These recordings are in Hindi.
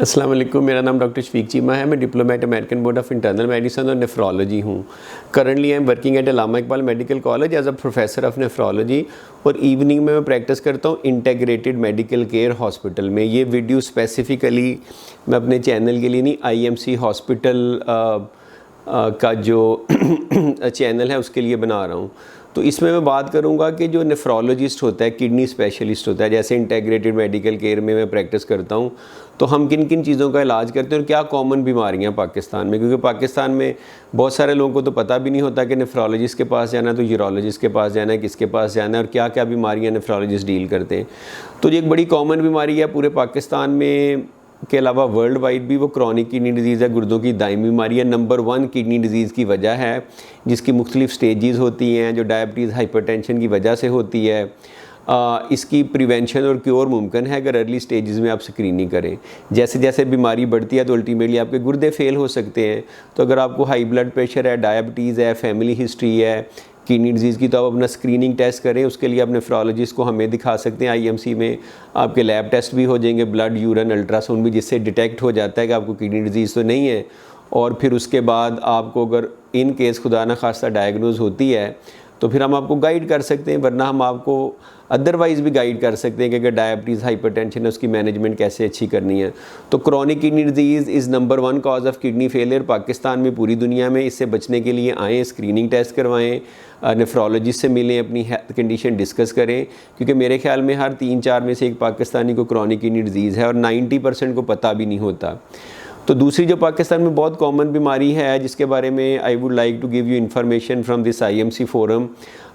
अस्सलाम वालेकुम, मेरा नाम डॉक्टर शफीक चीमा है। मैं diplomate American board of internal medicine और नेफ्रोलॉजी हूँ। Currently I am working at Allama Iqbal medical college as a professor of nephrology और इवनिंग में मैं प्रैक्टिस करता हूँ इंटीग्रेटेड मेडिकल केयर हॉस्पिटल में। ये वीडियो स्पेसिफ़िकली मैं अपने चैनल के लिए नहीं, आईएमसी हॉस्पिटल का जो चैनल है उसके लिए बना रहा हूँ। तो इसमें मैं बात करूँगा कि जो नेफ्रोलॉजिस्ट होता है, किडनी स्पेशलिस्ट होता है, जैसे इंटीग्रेटेड मेडिकल केयर में मैं प्रैक्टिस करता हूँ, तो हम किन किन चीज़ों का इलाज करते हैं और क्या कॉमन बीमारियाँ पाकिस्तान में, क्योंकि पाकिस्तान में बहुत सारे लोगों को तो पता भी नहीं होता कि नेफ्रोलॉजिस्ट के पास जाना है तो यूरोलॉजिस्ट के पास जाना है, किसके पास जाना है और क्या क्या बीमारियाँ नेफ्रोलॉजिस्ट डील करते हैं। तो ये एक बड़ी कॉमन बीमारी है पूरे पाकिस्तान में के अलावा वर्ल्ड वाइड भी, वो क्रॉनिक किडनी डिजीज़ है, गुर्दों की दायमी बीमारी है। नंबर 1 किडनी डिजीज़ की वजह है, जिसकी मुख्तलिफ स्टेजेस होती हैं, जो डायबिटीज़ हाइपरटेंशन की वजह से होती है। इसकी प्रिवेंशन और क्योर मुमकिन है अगर अर्ली स्टेजेस में आप स्क्रीनिंग करें। जैसे जैसे बीमारी बढ़ती है तो अल्टीमेटली आपके गुर्दे फेल हो सकते हैं। तो अगर आपको हाई ब्लड प्रेशर है, डायबिटीज़ है, फैमिली हिस्ट्री है किडनी डिजीज़ की, तो आप अपना स्क्रीनिंग टेस्ट करें। उसके लिए आप नेफ्रोलॉजिस्ट को हमें दिखा सकते हैं। आईएमसी में आपके लैब टेस्ट भी हो जाएंगे, ब्लड, यूरिन, अल्ट्रासाउंड भी, जिससे डिटेक्ट हो जाता है कि आपको किडनी डिजीज़ तो नहीं है। और फिर उसके बाद आपको अगर इन केस खुदा न खास्ता डायग्नोज होती है तो फिर हम आपको गाइड कर सकते हैं, वरना हम आपको अदरवाइज़ भी गाइड कर सकते हैं कि अगर डायबिटीज़ हाइपरटेंशन है उसकी मैनेजमेंट कैसे अच्छी करनी है। तो chronic kidney disease is number 1 cause of kidney failure Pakistan में, पूरी दुनिया में। इससे बचने के लिए आएँ, स्क्रीनिंग टेस्ट करवाएं, नेफ्रोलॉजिस्ट से मिलें, अपनी हेल्थ कंडीशन डिस्कस करें, क्योंकि मेरे ख्याल में हर 3-4 में से एक पाकिस्तानी को क्रॉनिक किडनी डिजीज़ है और 90% को पता भी नहीं होता। तो दूसरी जो पाकिस्तान में बहुत कॉमन बीमारी है, जिसके बारे में I would like to give you information from this IMC forum,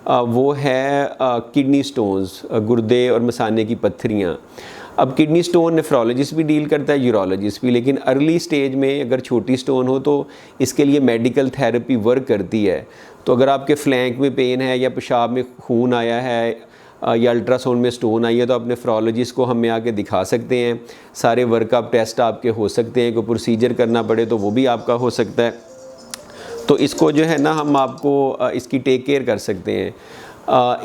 वो है किडनी स्टोन्स, गुर्दे और मसाने की पत्थरियाँ। अब किडनी स्टोन नेफ्रोलॉजिस्ट भी डील करता है, यूरोलॉजिस्ट भी, लेकिन अर्ली स्टेज में अगर छोटी स्टोन हो तो इसके लिए मेडिकल थेरेपी वर्क करती है। तो अगर आपके फ्लैंक में पेन है या पेशाब में खून आया है या अल्ट्रासाउंड में स्टोन आई है, तो आप नेफ्रोलॉजिस्ट को हमें आके दिखा सकते हैं। सारे वर्कअप टेस्ट आपके हो सकते हैं, कोई प्रोसीजर करना पड़े तो वो भी आपका हो सकता है। तो इसको जो है ना, हम आपको इसकी टेक केयर कर सकते हैं।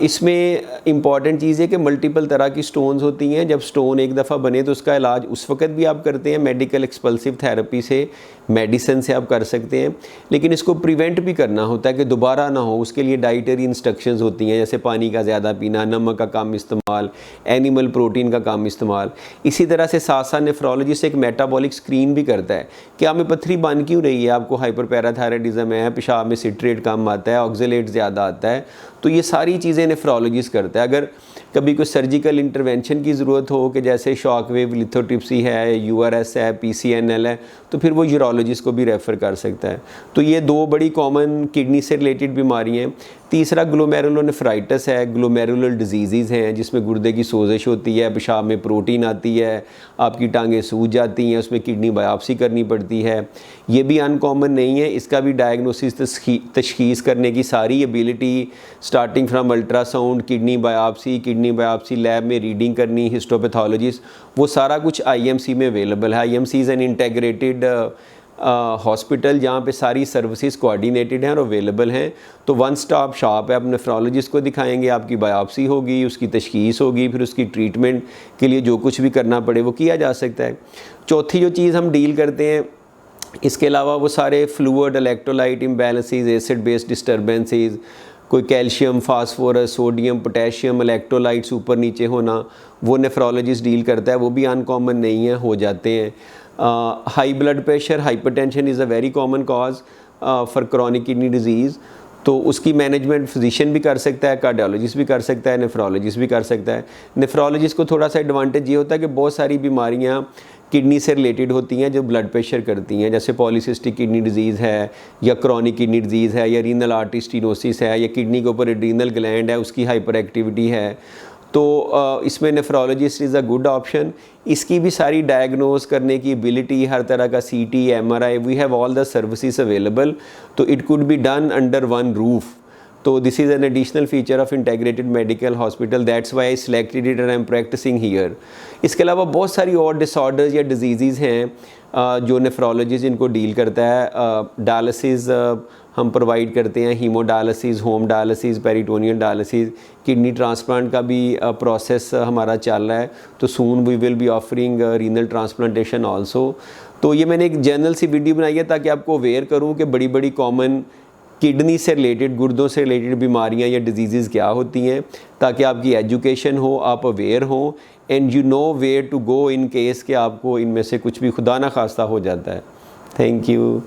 इसमें इम्पॉर्टेंट चीज़ है कि मल्टीपल तरह की स्टोन्स होती हैं। जब स्टोन एक दफ़ा बने तो उसका इलाज उस वक्त भी आप करते हैं, मेडिकल एक्सपल्सिव थेरेपी से, मेडिसिन से आप कर सकते हैं, लेकिन इसको प्रिवेंट भी करना होता है कि दोबारा ना हो। उसके लिए डाइटरी इंस्ट्रक्शंस होती हैं, जैसे पानी का ज़्यादा पीना, नमक का कम इस्तेमाल, एनिमल प्रोटीन का कम इस्तेमाल। इसी तरह से साथ साथ नेफ्रोलॉजिस्ट एक मेटाबॉलिक स्क्रीन भी करता है कि आप में पत्थरी बन क्यों रही है, आपको हाइपर पैराथायराइडिज्म है, पेशाब में सिट्रेट कम आता है, ऑक्जेलेट ज़्यादा आता है। तो ये सारी चीज़ें नेफ्रोलॉजिस्ट करता है। अगर कभी कोई सर्जिकल इंटरवेंशन की ज़रूरत हो, कि जैसे शॉक वेव लिथोट्रिप्सी है, यूआरएस है, पीसीएनएल है, तो फिर वो यूरोलॉजिस्ट को भी रेफ़र कर सकता है। तो ये 2 बड़ी कॉमन किडनी से रिलेटेड बीमारी हैं। तीसरा ग्लोमेरुलोनेफ्राइटिस है, ग्लोमेरुलर डिजीज़ हैं, जिसमें गुर्दे की सोजिश होती है, पेशाब में प्रोटीन आती है, आपकी टांगें सूज जाती हैं, उसमें किडनी बायोप्सी करनी पड़ती है। ये भी अनकॉमन नहीं है, इसका भी डायग्नोसिस तशखीस करने की सारी ability, starting from ultrasound, kidney biopsy lab में रीडिंग करनी, हिस्टोपैथोलॉजिस्ट, वो सारा कुछ आईएमसी में अवेलेबल है। IMC is an integrated hospital जहाँ पे सारी सर्विसेज कोऑर्डिनेटेड हैं और अवेलेबल हैं। तो वन स्टॉप शॉप है। आप नेफ्रोलॉजिस्ट को दिखाएंगे, आपकी बायोप्सी होगी, उसकी तशखीस होगी, फिर उसकी ट्रीटमेंट के लिए जो कुछ भी करना पड़े वो किया जा सकता है। चौथी जो चीज़ हम डील करते हैं, इसके अलावा वो सारे fluid, electrolyte imbalances, acid base disturbances, कोई calcium, phosphorus, sodium, potassium, electrolytes ऊपर नीचे होना, वो नेफ्रोलॉजिस्ट डील करता है। वो भी अनकॉमन नहीं है, हो जाते हैं। High blood pressure, hypertension is a very common cause for chronic kidney disease. तो उसकी मैनेजमेंट फिजिशियन भी कर सकता है, कार्डियोलॉजिस्ट भी कर सकता है, नेफ्रोलॉजिस्ट भी कर सकता है। नेफ्रोलॉजिस्ट को थोड़ा सा एडवांटेज ये होता है कि बहुत सारी बीमारियाँ किडनी से रिलेटेड होती हैं जो ब्लड प्रेशर करती हैं, जैसे पॉलीसिस्टिक किडनी डिजीज़ है, या क्रॉनिक किडनी डिजीज़ है, या रीनल आर्टरी स्टेनोसिस है, या किडनी के ऊपर एड्रीनल ग्लैंड है, उसकी हाइपर एक्टिविटी है। तो इसमें nephrologist is a good option. इसकी भी सारी डायग्नोज करने की एबिलिटी, हर तरह का CT, MRI, we have all the services available. तो it could be done under one roof. तो this is an additional feature of integrated medical hospital, that's why I selected it and I am practicing here. इसके अलावा बहुत सारी और डिसऑर्डर्स या डिजीज़ हैं जो नेफ्रोलॉजिस्ट इनको डील करता है। डायलिसिस हम प्रोवाइड करते हैं haemodialysis, home dialysis, peritoneal dialysis, kidney transplant का भी प्रोसेस हमारा चल रहा है। तो soon we will be offering renal transplantation also. तो ये मैंने एक जनरल सी वीडियो बनाई है ताकि आपको अवेयर करूँ कि बड़ी बड़ी कॉमन किडनी से रिलेटेड, गुर्दों से रिलेटेड बीमारियां या डिजीज़ क्या होती हैं, ताकि आपकी एजुकेशन हो, आप अवेयर हो and you know where to go in case कि आपको इनमें से कुछ भी खुदा ना खास्ता हो जाता है। Thank you.